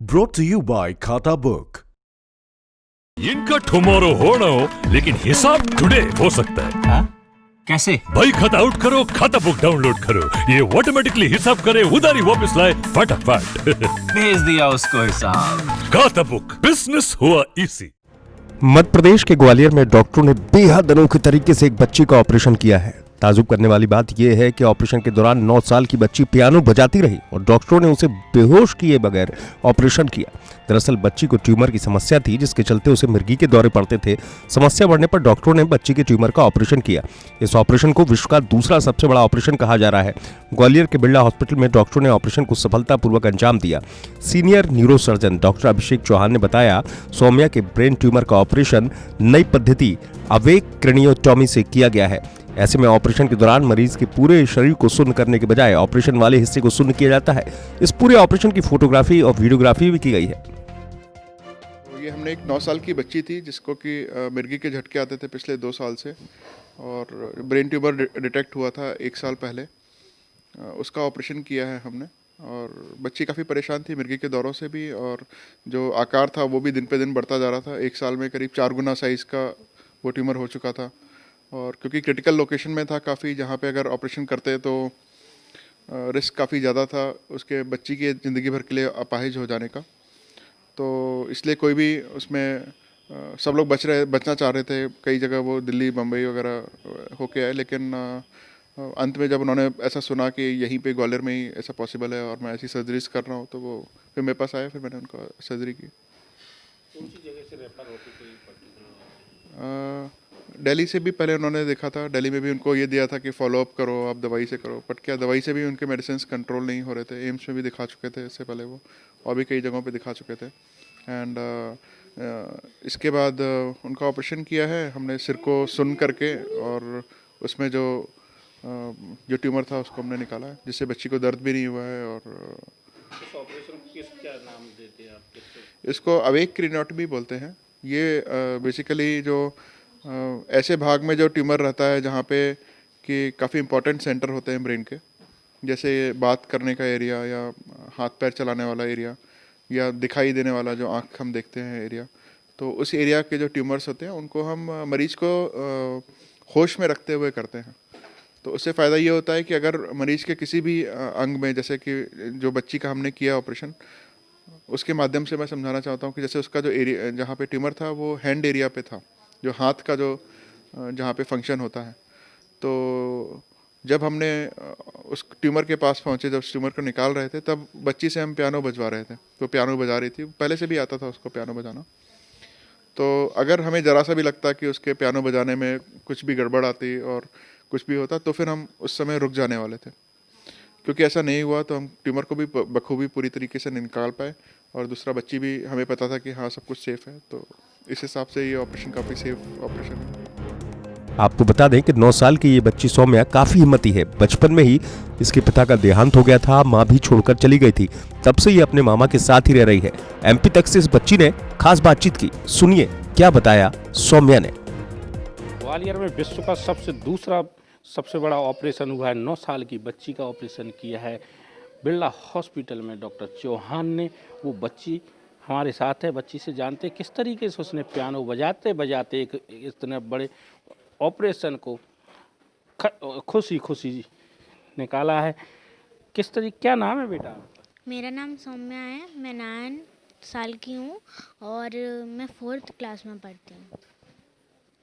Brought to you by Khata Book. इनका tomorrow हो ना हो लेकिन हिसाब टुडे हो सकता है। हाँ? कैसे? भाई खाता आउट करो, खाता बुक डाउनलोड करो, ये ऑटोमेटिकली हिसाब करे, उधारी वापस लाए फटाफट। भेज दिया उसको हिसाब। खाता बुक, बिजनेस हुआ इजी। मध्य प्रदेश के ग्वालियर में डॉक्टरों ने बेहद अनोखे तरीके से एक बच्ची का ऑपरेशन किया है। ताजुब करने वाली बात यह है कि ऑपरेशन के दौरान 9 साल की बच्ची पियानो बजाती रही और डॉक्टरों ने उसे बेहोश किए बगैर ऑपरेशन किया। दरअसल बच्ची को ट्यूमर की समस्या थी, जिसके चलते उसे मिर्गी के दौरे पड़ते थे। समस्या बढ़ने पर डॉक्टरों ने बच्ची के ट्यूमर का ऑपरेशन किया। इस ऑपरेशन को विश्व का दूसरा सबसे बड़ा ऑपरेशन कहा जा रहा है। ग्वालियर के बिरला हॉस्पिटल में डॉक्टरों ने ऑपरेशन को सफलतापूर्वक अंजाम दिया। सीनियर न्यूरोसर्जन डॉक्टर अभिषेक चौहान ने बताया, सौम्या के ब्रेन ट्यूमर का ऑपरेशन नई पद्धति अवेक क्रेनियोटॉमी से किया गया है। ऐसे में ऑपरेशन के दौरान मरीज के पूरे शरीर को शून्य करने के बजाय ऑपरेशन वाले हिस्से को शून्य किया जाता है। इस पूरे ऑपरेशन की फोटोग्राफी और वीडियोग्राफी भी की गई है। ये हमने एक 9 साल की बच्ची थी जिसको कि मिर्गी के झटके आते थे पिछले 2 साल से, और ब्रेन ट्यूमर डिटेक्ट हुआ था 1 साल पहले। उसका ऑपरेशन किया है हमने, और बच्ची काफ़ी परेशान थी मिर्गी के दौरों से भी, और जो आकार था वो भी दिन पे दिन बढ़ता जा रहा था। 1 साल में करीब 4 गुना साइज़ का वो ट्यूमर हो चुका था, और क्योंकि क्रिटिकल लोकेशन में था काफ़ी, जहाँ पे अगर ऑपरेशन करते तो रिस्क काफ़ी ज़्यादा था उसके बच्ची के ज़िंदगी भर के लिए अपाहिज हो जाने का। तो इसलिए कोई भी उसमें सब लोग बचना चाह रहे थे। कई जगह वो दिल्ली बम्बई वगैरह होके आए, लेकिन अंत में जब उन्होंने ऐसा सुना कि यहीं पे ग्वालियर में ही ऐसा पॉसिबल है और मैं ऐसी सर्जरीज कर रहा हूँ, तो वो फिर मेरे पास आए, फिर मैंने उनका सर्जरी की। कौन सी जगह से रेफर होके कोई दिल्ली से भी पहले उन्होंने देखा था। दिल्ली में भी उनको ये दिया था कि फॉलोअप करो, आप दवाई से करो, बट क्या दवाई से भी उनके मेडिसिन कंट्रोल नहीं हो रहे थे। एम्स में भी दिखा चुके थे इससे पहले वो, और भी कई जगहों पे दिखा चुके थे। एंड इसके बाद उनका ऑपरेशन किया है हमने, सिर को सुन करके, और उसमें जो ट्यूमर था उसको हमने निकाला है, जिससे बच्ची को दर्द भी नहीं हुआ है। और इस ऑपरेशन को क्या नाम देते हैं आप? इसको अवेक क्रेनियोटॉमी बोलते हैं। ये बेसिकली जो ऐसे भाग में जो ट्यूमर रहता है जहाँ पे कि काफ़ी इंपॉर्टेंट सेंटर होते हैं ब्रेन के, जैसे बात करने का एरिया, या हाथ पैर चलाने वाला एरिया, या दिखाई देने वाला जो आँख हम देखते हैं एरिया, तो उस एरिया के जो ट्यूमर्स होते हैं उनको हम मरीज को होश में रखते हुए करते हैं। तो उससे फ़ायदा ये होता है कि अगर मरीज के किसी भी अंग में, जैसे कि जो बच्ची का हमने किया ऑपरेशन, उसके माध्यम से मैं समझाना चाहता हूँ कि जैसे उसका जो एरिया जहाँ पे ट्यूमर था वो हैंड एरिया पे था, जो हाथ का जो जहाँ पे फंक्शन होता है। तो जब हमने उस ट्यूमर के पास पहुँचे, जब उस ट्यूमर को निकाल रहे थे, तब बच्ची से हम पियानो बजवा रहे थे। तो पियानो बजा रही थी, पहले से भी आता था उसको पियानो बजाना। तो अगर हमें ज़रा सा भी लगता कि उसके पियानो बजाने में कुछ भी गड़बड़ आती और कुछ भी होता, तो फिर हम उस समय रुक जाने वाले थे। क्योंकि ऐसा नहीं हुआ, तो हम ट्यूमर को भी बखूबी पूरी तरीके से निकाल पाए, और दूसरा बच्ची भी हमें पता था कि हाँ सब कुछ सेफ़ है। तो इस हिसाब से ये ऑपरेशन काफ़ी सेफ ऑपरेशन है। आपको बता दें कि 9 साल की ये बच्ची सौम्या काफी हिम्मती है। बचपन में ही इसके पिता का देहांत हो गया था, माँ भी छोड़कर चली गई थी। तब से ये अपने मामा के साथ ही रह रही है। एमपी तक से इस बच्ची ने खास बातचीत की। सुनिए क्या बताया सौम्या ने। ग्वालियर में विश्व का दूसरा सबसे बड़ा ऑपरेशन हुआ है। 9 साल की बच्ची का ऑपरेशन किया है बिरला हॉस्पिटल में डॉक्टर चौहान ने। वो बच्ची हमारे साथ है। बच्ची से जानते किस तरीके से उसने पियानो बजाते बजाते एक इतने बड़े ऑपरेशन को खुशी खुशी निकाला है। किस तरीके, क्या नाम है बेटा? मेरा नाम सौम्या है। मैं 9 साल की हूँ और मैं 4th क्लास में पढ़ती हूँ।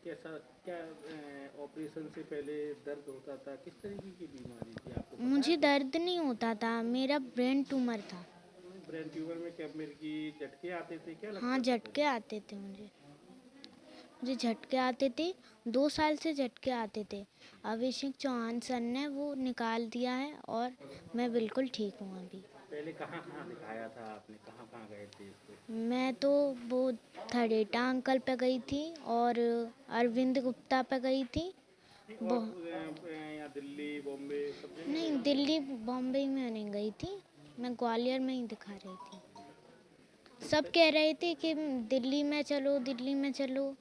कैसा क्या ऑपरेशन से पहले दर्द होता था? किस तरीके की बीमारी थी आपको? मुझे दर्द नहीं होता था, मेरा ब्रेन ट्यूमर था। ब्रेन ट्यूमर में क्या मिर्गी झटके आते थे? क्या लगता हाँ, झटके आते थे मुझे झटके आते थे। 2 साल से झटके आते थे। अभिषेक चौहान सर ने वो निकाल दिया है और मैं बिल्कुल ठीक हूँ अभी। पहले कहाँ कहाँ दिखाया था आपने? कहाँ कहाँ गए थे इसको? मैं तो वो थडेटा अंकल पे गई थी और अरविंद गुप्ता पे गई थी। यहाँ दिल्ली बॉम्बे सब जगह? नहीं, दिल्ली बॉम्बे में नहीं गई थी, मैं ग्वालियर में ही दिखा रही थी। सब कह रहे थे कि दिल्ली में चलो, दिल्ली में चलो,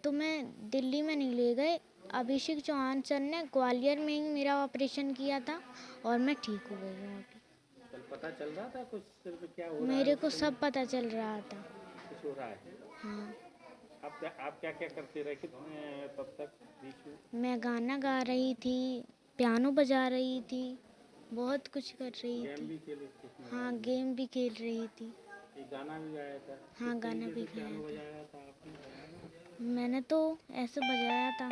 तो मैं दिल्ली में नहीं ले गए। अभिषेक चौहान सर ने ग्वालियर में ही मेरा ऑपरेशन किया था और मैं ठीक हो गई हूँ अभी। पता चल रहा था कुछ सिर पे क्या हो रहा मेरे को सब पता चल रहा था। कुछ हो रहा है? हाँ, आप क्या क्या करते रहे कितने तब तक बीच में? मैं गाना गा रही थी, पियानो बजा रही थी, बहुत कुछ कर रही गेम थी। भी खेले थे इसमें? हाँ, गेम भी खेल रही थी। एक गाना भी गाया था? हाँ, किस गाना तरीके भी से पियानो गाया बजाया था आपने? था। मैंने तो ऐसे बजाया था।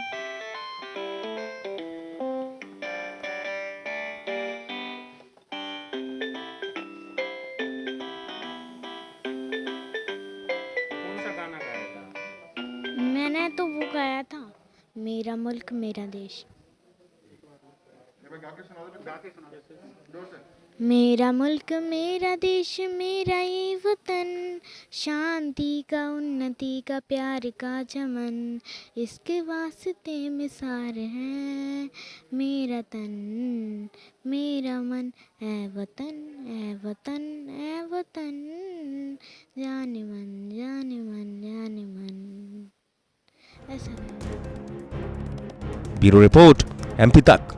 कौन सा गाना गाया था? मैंने तो वो गाया था, मेरा मुल्क मेरा देश। मेरा मुल्क मेरा देश मेरा ये वतन, शांति का उन्नति का प्यार का चमन, इसके वास्ते मिसार है मेरा तन मेरा मन, ऐ वतन ऐ वतन ऐ वतन, जाने मन जाने मन जाने मन। ऐसा ब्यूरो रिपोर्ट, एमपी तक।